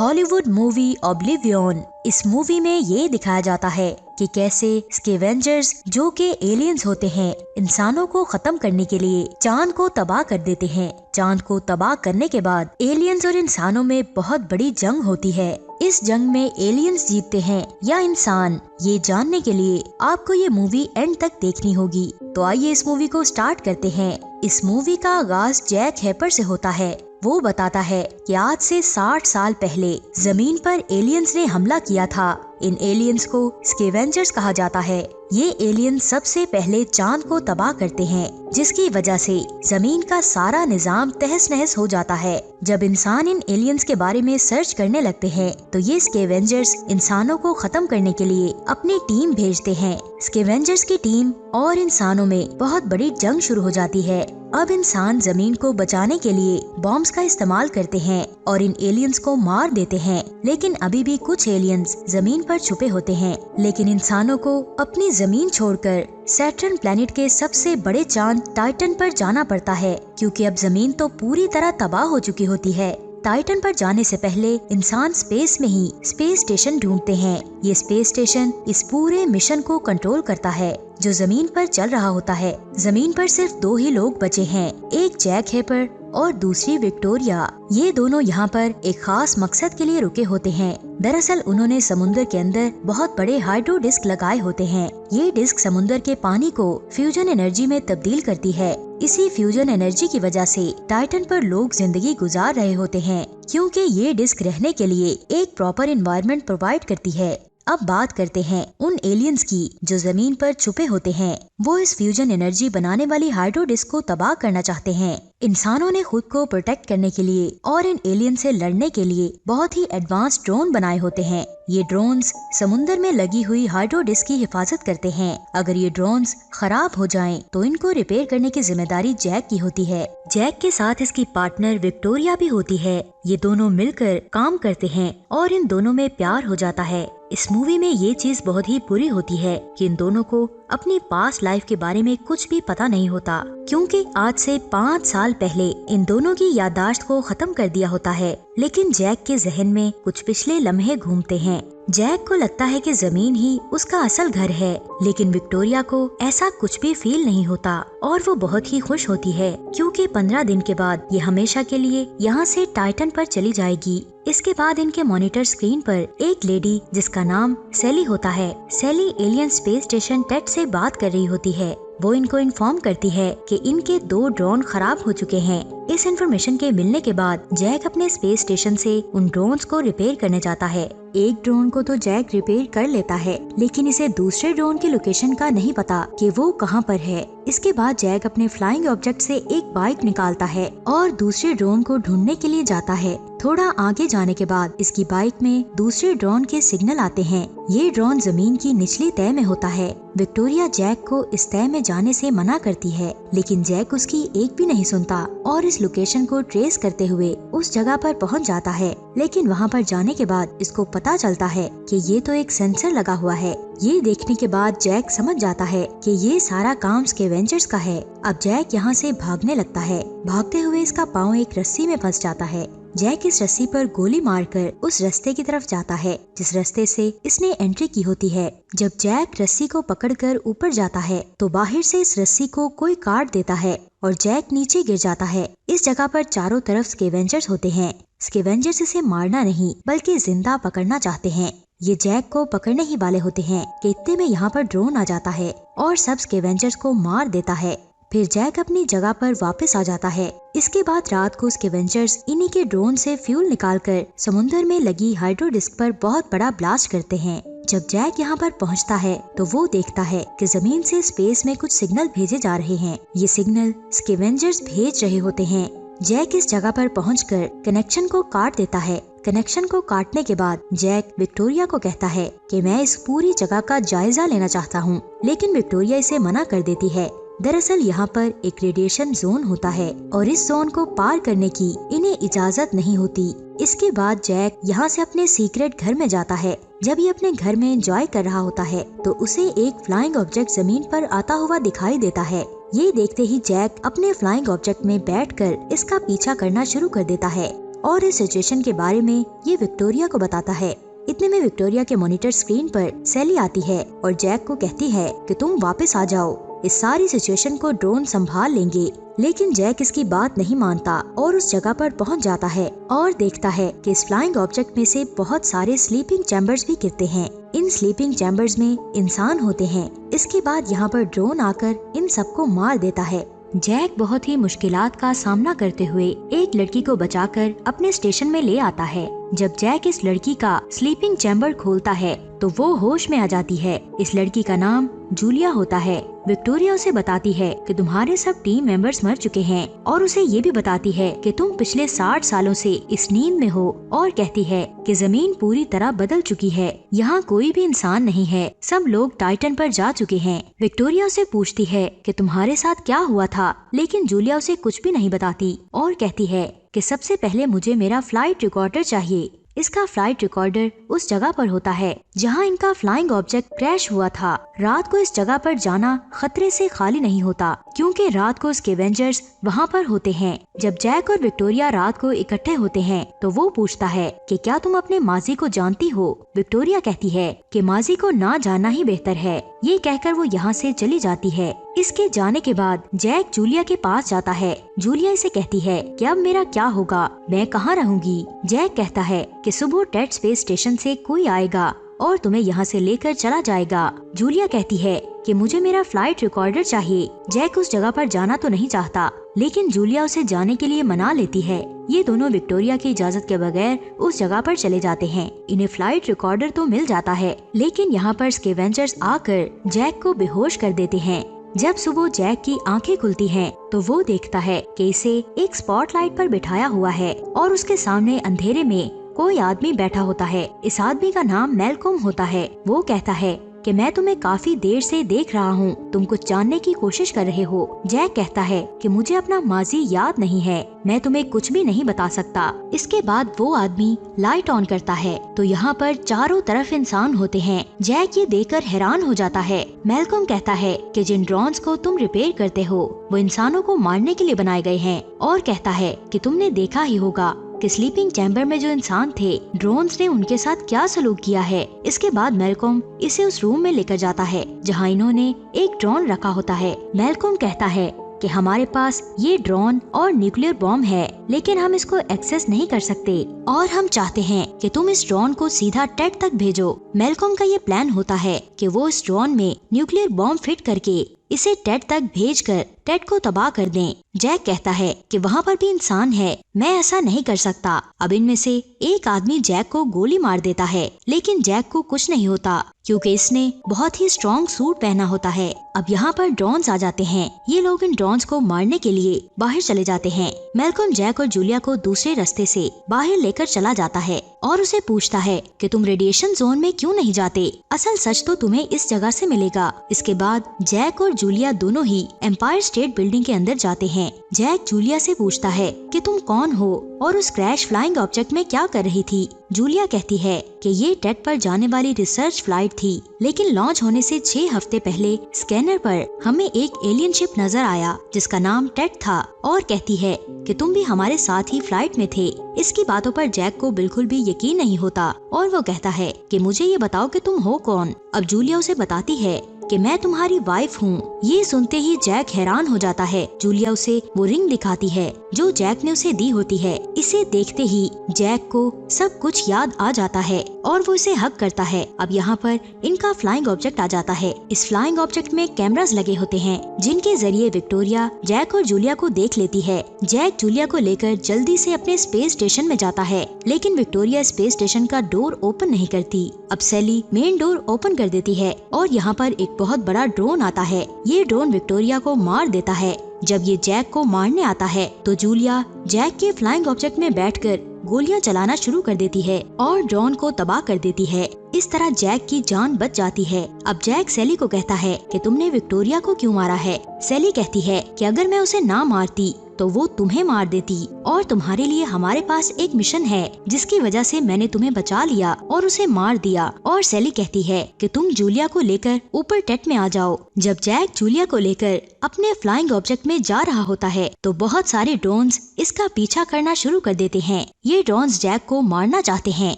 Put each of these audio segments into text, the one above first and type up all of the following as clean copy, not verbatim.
Hollywood movie oblivion. इस movie में ये दिखाया जाता है कि कैसे स्कैवेंजर्स, जो के एलियंस होते हैं, इंसानों को खत्म करने के लिए चांद को तबाह कर देते हैं। चांद को तबाह करने के बाद एलियंस और इंसानों में बहुत बड़ी जंग होती है। इस जंग में एलियंस जीतते हैं या इंसान, ये जानने के लिए आपको ये मूवी एंड तक देखनी होगी। तो आइए इस मूवी को स्टार्ट करते हैं। इस मूवी का आगाज जैक हेपर से होता है। वो बताता है कि आज से 60 साल पहले जमीन पर एलियंस ने हमला किया था। इन एलियंस को स्कैवेंजर्स कहा जाता है। ये एलियंस सबसे पहले चांद को तबाह करते हैं, जिसकी वजह से जमीन का सारा निजाम तहस नहस हो जाता है। जब इंसान इन एलियंस के बारे में सर्च करने लगते हैं, तो ये स्कैवेंजर्स इंसानों को खत्म करने के लिए अपनी टीम भेजते हैं। स्कैवेंजर्स की टीम और इंसानों में बहुत बड़ी जंग शुरू हो जाती है। अब इंसान जमीन को बचाने के लिए बॉम्ब्स का इस्तेमाल करते हैं और इन एलियंस को मार देते हैं। लेकिन अभी भी कुछ एलियंस जमीन पर छुपे होते हैं। लेकिन इंसानों को अपनी जमीन छोड़कर सैटर्न प्लेनेट के सबसे बड़े चांद टाइटन पर जाना पड़ता है, क्योंकि अब जमीन तो पूरी तरह तबाह हो चुकी होती है। टाइटन पर जाने से पहले इंसान स्पेस में ही स्पेस स्टेशन ढूंढते हैं। ये स्पेस स्टेशन इस पूरे मिशन को कंट्रोल करता है, जो जमीन पर चल रहा होता है। जमीन पर सिर्फ 2 ही लोग बचे हैं, एक जैक हेपर और दूसरी विक्टोरिया। ये दोनों यहाँ पर एक खास मकसद के लिए रुके होते हैं। दरअसल उन्होंने समुद्र के अंदर बहुत बड़े हाइड्रो डिस्क लगाए होते हैं। ये डिस्क समुद्र के पानी को फ्यूजन एनर्जी में तब्दील करती है। इसी फ्यूजन एनर्जी की वजह से टाइटन पर लोग जिंदगी गुजार रहे होते हैं, क्योंकि ये डिस्क रहने के लिए एक प्रॉपर एनवायरनमेंट प्रोवाइड करती है। अब बात करते हैं उन एलियंस की जो जमीन पर छुपे होते हैं। वो इस फ्यूजन एनर्जी बनाने वाली हाइड्रो डिस्क को तबाह करना चाहते हैं। इंसानों ने खुद को प्रोटेक्ट करने के लिए और इन एलियन से लड़ने के लिए बहुत ही एडवांस ड्रोन बनाए होते हैं। ये ड्रोन्स समुद्र में लगी हुई हाइड्रो डिस्क की हिफाजत करते हैं। अगर ये ड्रोन्स खराब हो जाएं, तो इनको रिपेयर करने की जिम्मेदारी जैक की होती है। जैक के साथ इसकी पार्टनर विक्टोरिया भी होती है। ये दोनों मिलकर काम करते हैं और इन दोनों में प्यार हो जाता है। इस मूवी में ये चीज बहुत ही बुरी होती है कि इन दोनों को अपनी पास्ट लाइफ के बारे में कुछ भी पता नहीं होता, क्योंकि आज से 5 साल पहले इन दोनों की याददाश्त को खत्म कर दिया होता है। लेकिन जैक के जहन में कुछ पिछले लम्हे घूमते हैं। जैक को लगता है कि जमीन ही उसका असल घर है, लेकिन विक्टोरिया को ऐसा कुछ भी फील नहीं होता और वो बहुत ही खुश होती है, क्योंकि 15 दिन के बाद ये हमेशा के लिए यहाँ से टाइटन पर चली जाएगी। इसके बाद इनके मॉनिटर स्क्रीन पर एक लेडी जिसका नाम सैली होता है। सैली एलियन स्पेस स्टेशन टेट से बात कर रही होती है। वो इनको इन्फॉर्म करती है कि इनके 2 ड्रोन खराब हो चुके हैं। इस इन्फॉर्मेशन के मिलने के बाद जैक अपने स्पेस स्टेशन से उन ड्रोन्स को रिपेयर करने जाता है। एक ड्रोन को तो जैक रिपेयर कर लेता है, लेकिन इसे दूसरे ड्रोन की लोकेशन का नहीं पता कि वो कहाँ पर है। इसके बाद जैक अपने फ्लाइंग ऑब्जेक्ट से एक बाइक निकालता है और दूसरे ड्रोन को ढूंढने के लिए जाता है। थोड़ा आगे जाने के बाद इसकी बाइक में दूसरे ड्रोन के सिग्नल आते हैं। ये ड्रोन जमीन की निचली तह में होता है। विक्टोरिया जैक को इस तह में जाने से मना करती है, लेकिन जैक उसकी एक भी नहीं सुनता और इस लोकेशन को ट्रेस करते हुए उस जगह पर पहुंच जाता है। लेकिन वहां पर जाने के बाद इसको पता चलता है कि ये तो एक सेंसर लगा हुआ है। ये देखने के बाद जैक समझ जाता है कि ये सारा काम स्कैवेंजर्स का है। अब जैक यहाँ से भागने लगता है। भागते हुए इसका पाँव एक रस्सी में फंस जाता है। जैक इस रस्सी पर गोली मारकर उस रास्ते की तरफ जाता है जिस रास्ते से इसने एंट्री की होती है। जब जैक रस्सी को पकड़कर ऊपर जाता है, तो बाहर से इस रस्सी को कोई काट देता है और जैक नीचे गिर जाता है। इस जगह पर चारों तरफ स्कैवेंजर्स होते हैं। स्कैवेंजर्स इसे मारना नहीं बल्कि जिंदा पकड़ना चाहते हैं। ये जैक को पकड़ने ही वाले होते हैं कि इतने में यहाँ पर ड्रोन आ जाता है और सब स्कैवेंजर्स को मार देता है। फिर जैक अपनी जगह पर वापस आ जाता है। इसके बाद रात को स्कैवेंजर्स इन्हीं के ड्रोन से फ्यूल निकालकर समुद्र में लगी हाइड्रो डिस्क पर बहुत बड़ा ब्लास्ट करते हैं। जब जैक यहाँ पर पहुँचता है, तो वो देखता है कि जमीन से स्पेस में कुछ सिग्नल भेजे जा रहे हैं। ये सिग्नल स्कैवेंजर्स भेज रहे होते हैं। जैक इस जगह पर पहुंचकर कनेक्शन को काट देता है। कनेक्शन को काटने के बाद जैक विक्टोरिया को कहता है कि मैं इस पूरी जगह का जायजा लेना चाहता हूँ, लेकिन विक्टोरिया इसे मना कर देती है। दरअसल यहाँ पर एक रेडिएशन जोन होता है और इस जोन को पार करने की इन्हें इजाजत नहीं होती। इसके बाद जैक यहाँ से अपने सीक्रेट घर में जाता है। जब ये अपने घर में एंजॉय कर रहा होता है, तो उसे एक फ्लाइंग ऑब्जेक्ट जमीन पर आता हुआ दिखाई देता है। ये देखते ही जैक अपने फ्लाइंग ऑब्जेक्ट में बैठकर इसका पीछा करना शुरू कर देता है। और इस सिचुएशन के बारे में ये विक्टोरिया को बताता है। इतने में विक्टोरिया के मॉनिटर स्क्रीन पर सैली आती है और जैक को कहती है कि तुम वापस आ जाओ, इस सारी सिचुएशन को ड्रोन संभाल लेंगे। लेकिन जैक इसकी बात नहीं मानता और उस जगह पर पहुंच जाता है और देखता है कि इस फ्लाइंग ऑब्जेक्ट में से बहुत सारे स्लीपिंग चैम्बर्स भी गिरते हैं। इन स्लीपिंग चैम्बर्स में इंसान होते हैं। इसके बाद यहाँ पर ड्रोन आकर इन सबको मार देता है। जैक बहुत ही मुश्किलात का सामना करते हुए एक लड़की को बचाकर अपने स्टेशन में ले आता है। जब जैक इस लड़की का स्लीपिंग चैम्बर खोलता है तो वो होश में आ जाती है। इस लड़की का नाम जूलिया होता है। विक्टोरिया उसे बताती है कि तुम्हारे सब टीम मेंबर्स मर चुके हैं और उसे ये भी बताती है कि तुम पिछले 60 सालों से इस नींद में हो और कहती है कि जमीन पूरी तरह बदल चुकी है, यहाँ कोई भी इंसान नहीं है, सब लोग टाइटन पर जा चुके हैं। विक्टोरिया उसे पूछती है कि तुम्हारे साथ क्या हुआ था, लेकिन जूलिया उसे कुछ भी नहीं बताती और कहती है कि सबसे पहले मुझे मेरा फ्लाइट रिकॉर्डर चाहिए। इसका फ्लाइट रिकॉर्डर उस जगह पर होता है जहां इनका फ्लाइंग ऑब्जेक्ट क्रैश हुआ था। रात को इस जगह पर जाना खतरे से खाली नहीं होता क्योंकि रात को स्कैवेंजर्स वहां पर होते हैं। जब जैक और विक्टोरिया रात को इकट्ठे होते हैं तो वो पूछता है कि क्या तुम अपने माजी को जानती हो। विक्टोरिया कहती है कि माजी को ना जानना ही बेहतर है। ये कहकर वो यहाँ से चली जाती है। इसके जाने के बाद जैक जूलिया के पास जाता है। जूलिया इसे कहती है कि अब मेरा क्या होगा, मैं कहाँ रहूंगी। जैक कहता है कि सुबह टेड स्पेस स्टेशन से कोई आएगा और तुम्हें यहाँ से लेकर चला जाएगा। जूलिया कहती है कि मुझे मेरा फ्लाइट रिकॉर्डर चाहिए। जैक उस जगह पर जाना तो नहीं चाहता, लेकिन जूलिया उसे जाने के लिए मना लेती है। ये दोनों विक्टोरिया की इजाजत के बगैर उस जगह पर चले जाते हैं। इन्हें फ्लाइट रिकॉर्डर तो मिल जाता है, लेकिन यहाँ पर स्कैवेंजर्स आकर जैक को बेहोश कर देते हैं। जब सुबह जैक की आंखें खुलती हैं, तो वो देखता है कि इसे एक स्पॉटलाइट पर बिठाया हुआ है और उसके सामने अंधेरे में कोई आदमी बैठा होता है। इस आदमी का नाम मैल्कोम होता है। वो कहता है कि मैं तुम्हें काफी देर से देख रहा हूँ, तुम कुछ जानने की कोशिश कर रहे हो। जैक कहता है कि मुझे अपना माजी याद नहीं है, मैं तुम्हें कुछ भी नहीं बता सकता। इसके बाद वो आदमी लाइट ऑन करता है तो यहाँ पर चारों तरफ इंसान होते हैं। जैक ये देखकर हैरान हो जाता है। मैल्कोम कहता है कि जिन ड्रोन्स को तुम रिपेयर करते हो वो इंसानों को मारने के लिए बनाए गए हैं और कहता है कि तुमने देखा ही होगा कि स्लीपिंग चैम्बर में जो इंसान थे, ड्रोन्स ने उनके साथ क्या सलूक किया है। इसके बाद मैल्कोम इसे उस रूम में लेकर जाता है जहां इन्होंने एक ड्रोन रखा होता है। मैल्कोम कहता है कि हमारे पास ये ड्रोन और न्यूक्लियर बॉम्ब है, लेकिन हम इसको एक्सेस नहीं कर सकते और हम चाहते हैं कि तुम इस ड्रोन को सीधा टेड तक भेजो। मैल्कोम का ये प्लान होता है कि वो इस ड्रोन में न्यूक्लियर बॉम्ब फिट करके इसे टेड तक भेजकर टेड को तबाह कर दें। जैक कहता है कि वहाँ पर भी इंसान है, मैं ऐसा नहीं कर सकता। अब इनमें से एक आदमी जैक को गोली मार देता है, लेकिन जैक को कुछ नहीं होता क्योंकि इसने बहुत ही स्ट्रॉन्ग सूट पहना होता है। अब यहाँ पर ड्रोन्स आ जाते हैं। ये लोग इन ड्रोन्स को मारने के लिए बाहर चले जाते हैं। मैल्कोम जैक और जूलिया को दूसरे रास्ते से बाहर लेकर चला जाता है और उसे पूछता है कि तुम रेडिएशन जोन में क्यों नहीं जाते, असल सच तो तुम्हें इस जगह से मिलेगा। इसके बाद जैक और जूलिया दोनों ही एम्पायर स्टेट बिल्डिंग के अंदर जाते हैं। जैक जूलिया से पूछता है कि तुम कौन हो और उस क्रैश फ्लाइंग ऑब्जेक्ट में क्या कर रही थी। जूलिया कहती है कि ये टेड पर जाने वाली रिसर्च फ्लाइट थी, लेकिन लॉन्च होने से 6 हफ्ते पहले स्कैनर पर हमें एक एलियन शिप नजर आया जिसका नाम टेड था और कहती है कि तुम भी हमारे साथ ही फ्लाइट में थे। इसकी बातों पर जैक को बिल्कुल भी यकीन नहीं होता और वो कहता है कि मुझे ये बताओ कि तुम हो कौन। अब जूलिया उसे बताती है कि मैं तुम्हारी वाइफ हूँ। ये सुनते ही जैक हैरान हो जाता है। जूलिया उसे वो रिंग दिखाती है जो जैक ने उसे दी होती है। इसे देखते ही जैक को सब कुछ याद आ जाता है और वो इसे हक करता है। अब यहाँ पर इनका फ्लाइंग ऑब्जेक्ट आ जाता है। इस फ्लाइंग ऑब्जेक्ट में कैमरास लगे होते हैं जिनके जरिए विक्टोरिया जैक और जूलिया को देख लेती है। जैक जूलिया को लेकर जल्दी से अपने स्पेस स्टेशन में जाता है, लेकिन विक्टोरिया स्पेस स्टेशन का डोर ओपन नहीं करती। अब सैली मेन डोर ओपन कर देती है और यहाँ पर एक बहुत बड़ा ड्रोन आता है। ये ड्रोन विक्टोरिया को मार देता है। जब ये जैक को मारने आता है तो जूलिया जैक के फ्लाइंग ऑब्जेक्ट में बैठकर गोलियां चलाना शुरू कर देती है और ड्रोन को तबाह कर देती है। इस तरह जैक की जान बच जाती है। अब जैक सैली को कहता है कि तुमने विक्टोरिया को क्यों मारा है। सैली कहती है कि अगर मैं उसे ना मारती तो वो तुम्हें मार देती और तुम्हारे लिए हमारे पास एक मिशन है जिसकी वजह से मैंने तुम्हें बचा लिया और उसे मार दिया। और सैली कहती है कि तुम जूलिया को लेकर ऊपर टेट में आ जाओ। जब जैक जूलिया को लेकर अपने फ्लाइंग ऑब्जेक्ट में जा रहा होता है तो बहुत सारे ड्रोन्स इसका पीछा करना शुरू कर देते हैं। ये ड्रोन्स जैक को मारना चाहते हैं।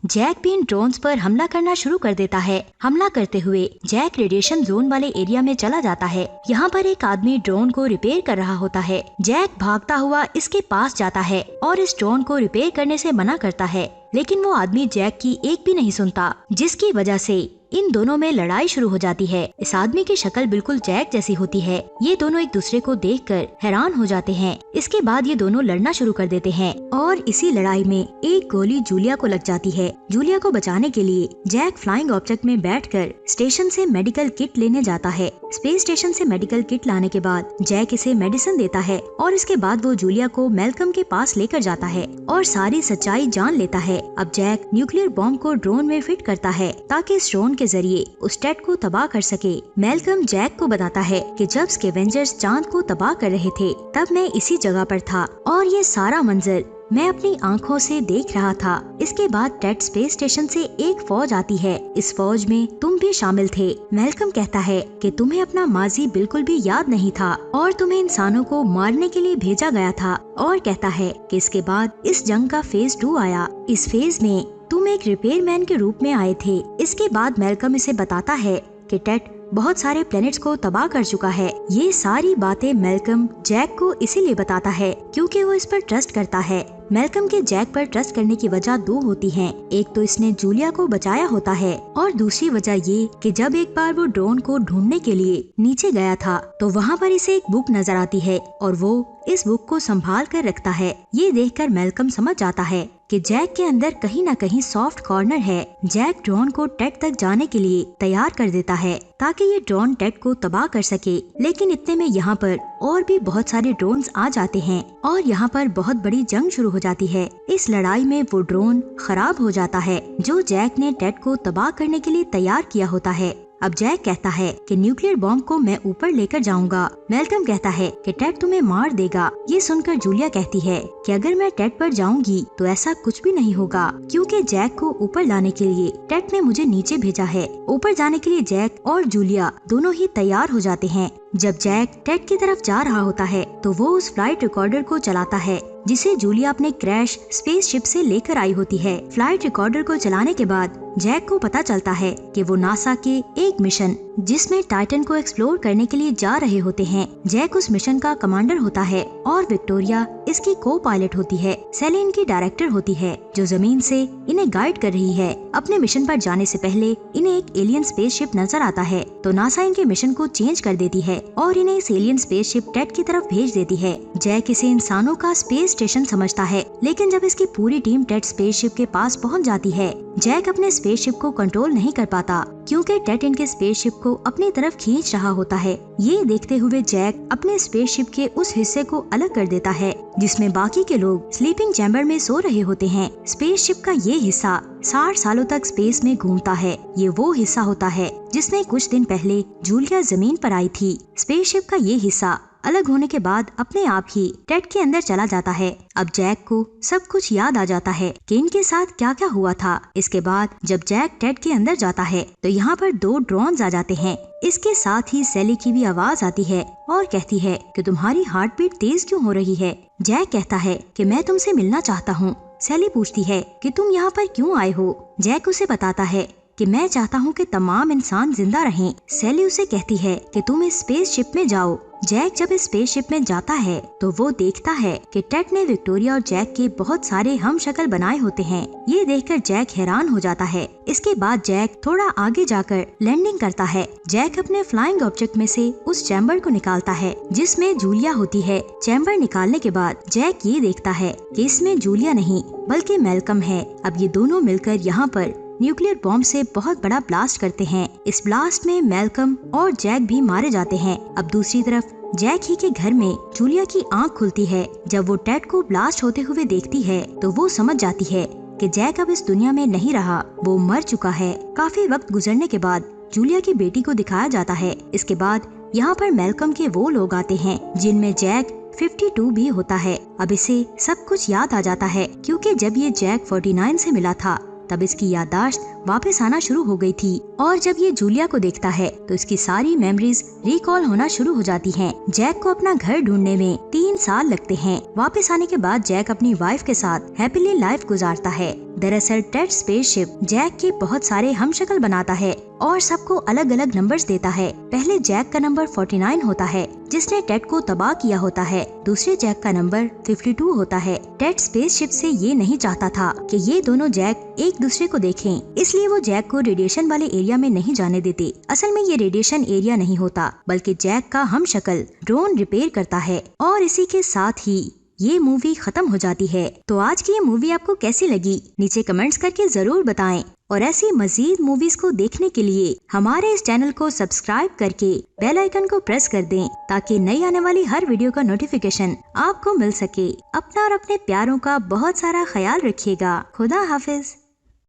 जैक भी इन ड्रोन्स पर हमला करना शुरू कर देता है। हमला करते हुए जैक रेडिएशन जोन वाले एरिया में चला जाता है। यहाँ पर एक आदमी ड्रोन को रिपेयर कर रहा होता है। जैक भागता हुआ इसके पास जाता है और इस ड्रोन को रिपेयर करने से मना करता है, लेकिन वो आदमी जैक की एक भी नहीं सुनता, जिसकी वजह से इन दोनों में लड़ाई शुरू हो जाती है। इस आदमी की शक्ल बिल्कुल जैक जैसी होती है। ये दोनों एक दूसरे को देखकर हैरान हो जाते हैं। इसके बाद ये दोनों लड़ना शुरू कर देते हैं और इसी लड़ाई में एक गोली जूलिया को लग जाती है। जूलिया को बचाने के लिए जैक फ्लाइंग ऑब्जेक्ट में बैठकर स्टेशन से मेडिकल किट लेने जाता है। स्पेस स्टेशन से मेडिकल किट लाने के बाद जैक इसे मेडिसिन देता है और इसके बाद वो जूलिया को मैल्कम के पास लेकर जाता है और सारी सच्चाई जान लेता है। अब जैक न्यूक्लियर बॉम्ब को ड्रोन में फिट करता है ताकि इस ड्रोन के जरिए उस टेट को तबाह कर सके। मैल्कम जैक को बताता है कि जब स्कैवेंजर्स चांद को तबाह कर रहे थे तब मैं इसी जगह पर था और ये सारा मंजर मैं अपनी आंखों से देख रहा था। इसके बाद टेट स्पेस स्टेशन से एक फौज आती है। इस फौज में तुम भी शामिल थे। मैल्कम कहता है कि तुम्हें अपना माजी बिल्कुल भी याद नहीं था और तुम्हें इंसानों को मारने के लिए भेजा गया था, और कहता है कि इसके बाद इस जंग का फेज 2 आया। इस फेज में तुम एक रिपेयरमैन के रूप में आए थे। इसके बाद मैल्कम इसे बताता है कि टेट बहुत सारे प्लैनेट्स को तबाह कर चुका है। ये सारी बातें मैल्कम जैक को इसीलिए बताता है क्योंकि वो इस पर ट्रस्ट करता है। मैल्कम के जैक पर ट्रस्ट करने की वजह 2 होती हैं। एक तो इसने जूलिया को बचाया होता है और दूसरी वजह ये कि जब एक बार वो ड्रोन को ढूंढने के लिए नीचे गया था तो वहाँ पर इसे एक बुक नजर आती है और वो इस बुक को संभाल कर रखता है। ये देखकर मैल्कम समझ जाता है कि जैक के अंदर कहीं न कहीं सॉफ्ट कॉर्नर है। जैक ड्रोन को टेट तक जाने के लिए तैयार कर देता है ताकि ये ड्रोन टेट को तबाह कर सके। लेकिन इतने में यहाँ पर और भी बहुत सारे ड्रोन्स आ जाते हैं और यहाँ पर बहुत बड़ी जंग शुरू हो जाती है। इस लड़ाई में वो ड्रोन खराब हो जाता है जो जैक ने टेट को तबाह करने के लिए तैयार किया होता है। अब जैक कहता है कि न्यूक्लियर बॉम्ब को मैं ऊपर लेकर जाऊंगा। मैल्कम कहता है कि टेट तुम्हें मार देगा। ये सुनकर जूलिया कहती है कि अगर मैं टेट पर जाऊंगी तो ऐसा कुछ भी नहीं होगा क्योंकि जैक को ऊपर लाने के लिए टेट ने मुझे नीचे भेजा है। ऊपर जाने के लिए जैक और जूलिया दोनों ही तैयार हो जाते हैं। जब जैक टेट की तरफ जा रहा होता है तो वो उस फ्लाइट रिकॉर्डर को चलाता है जिसे जूलिया अपने क्रैश स्पेसशिप से लेकर आई होती है। फ्लाइट रिकॉर्डर को चलाने के बाद जैक को पता चलता है कि वो नासा के एक मिशन जिसमें टाइटन को एक्सप्लोर करने के लिए जा रहे होते हैं। जैक उस मिशन का कमांडर होता है और विक्टोरिया इसकी को पायलट होती है। सैली इनकी डायरेक्टर होती है जो जमीन से इन्हें गाइड कर रही है। अपने मिशन पर जाने से पहले इन्हें एक एलियन स्पेसशिप नजर आता है तो नासा इनके मिशन को चेंज कर देती है और इन्हें इस एलियन स्पेसशिप टेट की तरफ भेज देती है। जैक इसे इंसानों का स्पेस स्टेशन समझता है, लेकिन जब इसकी पूरी टीम टेट स्पेसशिप के पास पहुंच जाती है जैक अपने स्पेसशिप को कंट्रोल नहीं कर पाता क्योंकि टेट इनके स्पेसशिप को अपनी तरफ खींच रहा होता है। ये देखते हुए जैक अपने स्पेसशिप के उस हिस्से को अलग कर देता है जिसमें बाकी के लोग स्लीपिंग चैम्बर में सो रहे होते हैं। स्पेसशिप का ये हिस्सा 60 सालों तक स्पेस में घूमता है। ये वो हिस्सा होता है जिसमें कुछ दिन पहले जूलिया जमीन पर आई थी। स्पेसशिप का ये हिस्सा अलग होने के बाद अपने आप ही टेट के अंदर चला जाता है। अब जैक को सब कुछ याद आ जाता है कि इनके साथ क्या क्या हुआ था। इसके बाद जब जैक टेट के अंदर जाता है तो यहाँ पर 2 ड्रोन्स आ जाते हैं। इसके साथ ही सैली की भी आवाज आती है और कहती है कि तुम्हारी हार्ट बीट तेज क्यों हो रही है। जैक कहता है कि मैं तुमसे मिलना चाहता हूँ। सैली पूछती है कि तुम यहाँ पर क्यों आए हो। जैक उसे बताता है कि मैं चाहता हूँ कि तमाम इंसान जिंदा रहें। सैली उसे कहती है कि तुम इस स्पेसशिप में जाओ। जैक जब इस स्पेसशिप में जाता है तो वो देखता है कि टेट ने विक्टोरिया और जैक के बहुत सारे हम शक्ल बनाए होते हैं। ये देखकर जैक हैरान हो जाता है। इसके बाद जैक थोड़ा आगे जाकर लैंडिंग करता है। जैक अपने फ्लाइंग ऑब्जेक्ट में से उस चैम्बर को निकालता है जिसमें जूलिया होती है। चैम्बर निकालने के बाद जैक ये देखता है कि इसमें जूलिया नहीं बल्कि मैल्कम है। अब ये दोनों मिलकर यहाँ पर न्यूक्लियर बॉम्ब से बहुत बड़ा ब्लास्ट करते हैं। इस ब्लास्ट में मैल्कम और जैक भी मारे जाते हैं। अब दूसरी तरफ जैक ही के घर में जूलिया की आंख खुलती है। जब वो टेट को ब्लास्ट होते हुए देखती है तो वो समझ जाती है कि जैक अब इस दुनिया में नहीं रहा, वो मर चुका है। काफी वक्त गुजरने के बाद जूलिया की बेटी को दिखाया जाता है। इसके बाद यहाँ पर मैल्कम के वो लोग आते हैं जिनमें जैक 52 भी होता है। अब इसे सब कुछ याद आ जाता है क्योंकि जब ये जैक 49 से मिला था तब इसकी याददाश्त वापस आना शुरू हो गई थी और जब ये जूलिया को देखता है तो इसकी सारी मेमोरीज रिकॉल होना शुरू हो जाती हैं। जैक को अपना घर ढूंढने में 3 साल लगते हैं। वापस आने के बाद जैक अपनी वाइफ के साथ हैप्पीली लाइफ गुजारता है। दरअसल टेड स्पेसशिप जैक के बहुत सारे हमशक्ल बनाता है और सबको अलग अलग नंबर्स देता है। पहले जैक का नंबर 49 होता है जिसने टेड को तबाह किया होता है। दूसरे जैक का नंबर 52 होता है। टेड स्पेसशिप से ये नहीं चाहता था कि ये दोनों जैक एक दूसरे को देखें, इसलिए वो जैक को रेडिएशन वाले एरिया में नहीं जाने देते। असल में ये रेडिएशन एरिया नहीं होता बल्कि जैक का हमशक्ल ड्रोन रिपेयर करता है। और इसी के साथ ही ये मूवी खत्म हो जाती है। तो आज की ये मूवी आपको कैसी लगी नीचे कमेंट्स करके जरूर बताएं और ऐसी मजीद मूवीज को देखने के लिए हमारे इस चैनल को सब्सक्राइब करके बेल आइकन को प्रेस कर दें ताकि नई आने वाली हर वीडियो का नोटिफिकेशन आपको मिल सके। अपना और अपने प्यारों का बहुत सारा ख्याल रखिएगा। खुदा हाफिज।